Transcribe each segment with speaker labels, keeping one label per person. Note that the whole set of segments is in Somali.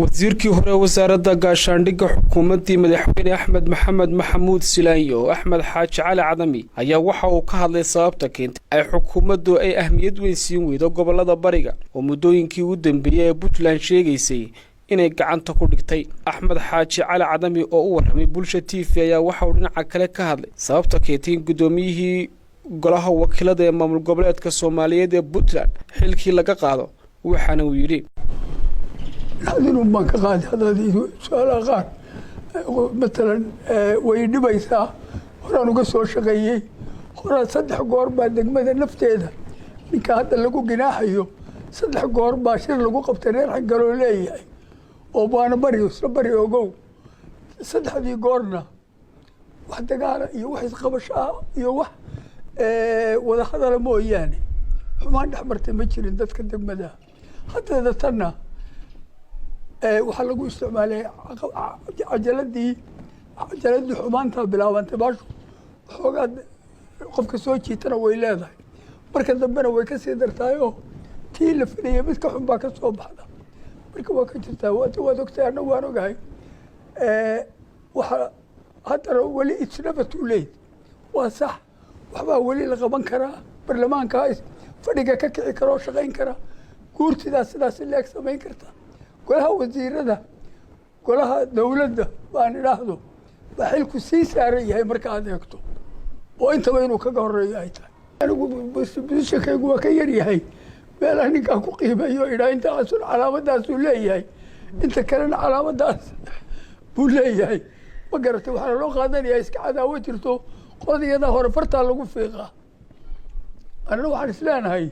Speaker 1: wasiirkii hore wasaaradda gaashaandhigga xukuumaddii madaxweyne axmed maxamed maxamuud silaanyo oo axmed xaaji cali cadami ayaa waxa uu ka hadlay sababta keentay ay xukuumaddu ay ahmiyad weyn siin weydo gobollada bariga oo muddooyinkii ugu dambeeyey ee puntland sheegaysay inay gacanta ku dhigtay. axmed xaaji cali cadami oo u warramay bulsha TV ayaa waxa uu dhinaca kale ka hadlay sababta keentay in guddoomiyihii golaha wakiilada ee maamul goboleedka Soomaaliyeed ee Puntland xilkii laga qaado, waxaana uu yidhi
Speaker 2: هذا ما كقاد هذا سؤال آخر مثلا ويدبيسا هرانو قصو شقيي هران صدح قوربا دقمدا نفتيدا ninka hadda lagu ginaaxayo saddex goor baa shir lagu qabtay reer xaggaloo leeyahay oo baana bari isla bari ogow saddexdii goorna wax dagaala iyo wax isqabasho ah iyo wax wada hadala mooyaane xumaan dhex martay ma jirin dadka degmada. hadda tanna waxaa lagu isticmaalay cajaladii xumaanta bilaabantay baashu xoogaa qofka soo jiitana way leedahay, marka dambena way ka sii dartaayoo tii la filayay mid ka xun baa ka soo baxda, marka waa ka jirtaa. waad ogtahay, anna waan ogahay. waxa haddana weli it's never too late. waa sax, waxbaa weli la qaban karaa, barlamaanka fadhiga ka kici kara oo shaqayn kara, guurtidaas sidaas leeg samayn karta, golaha wasiirada golaha dawladda baan idhaahdo baa xilku sii saaran yahay marka aad eegto, oo intaba inuu kaga horeeyo ay tahay. anigu bulshakaygu waa ka yar yahay meelaha ninkaan ku qiimeeyo idhaa intaasun calaamadaasuu leeyahay, inta kalena calaamadaas buu leeyahay. ma garatay, waxaana loo qaadanayaa iska cadaawo jirto qodiyada hore fartaa lagu fiiqaa. annana waxaan isleenahay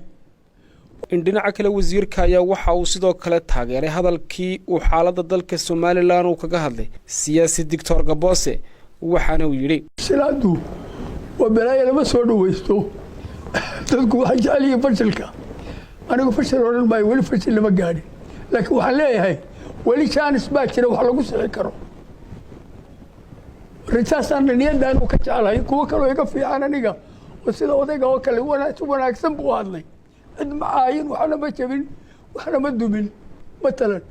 Speaker 1: in dhinaca kale wasiirka ayaa waxa uu sidoo kale taageeray hadalkii uu xaaladda dalka Somaliland uu kaga hadlay siyaasi Dr. Gaboose, waxaana uu yidhi
Speaker 2: silaadu waa balaayo lama soo dhawaysto. dadku waxay jecel yihiin fashilka, anigu fashil odhan maayo, weli fashil lama gaadhin, laakiin waxaan leeyahay weli jaanis baa jira wax lagu sixi karo. risaasaan niyadaan uu ka jeclahay, kuwo kaloo iga fiican aniga oo sida odayga oo kale wanaagsan buu hadlay, cid macaayin, waxna ma jabin, waxna ma dumin. matalan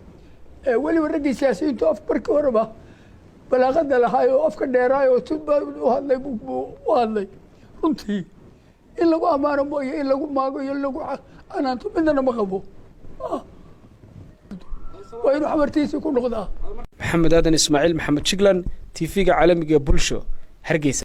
Speaker 2: weliba raggii siyaasiyiintu af markii horeba balaaqada lahaay oo afka dheeraay oo tudba u hadlay buu u hadlay. runtii in lagu ammaano mooye in lagu maago iyo in lagu canaanto midna ma qabo. waa inuu xamartiisii ku noqdaa.
Speaker 1: maxamed aadan ismaaciil maxamed jiglan, TV-ga caalamiga Bulsho, Hargeysa.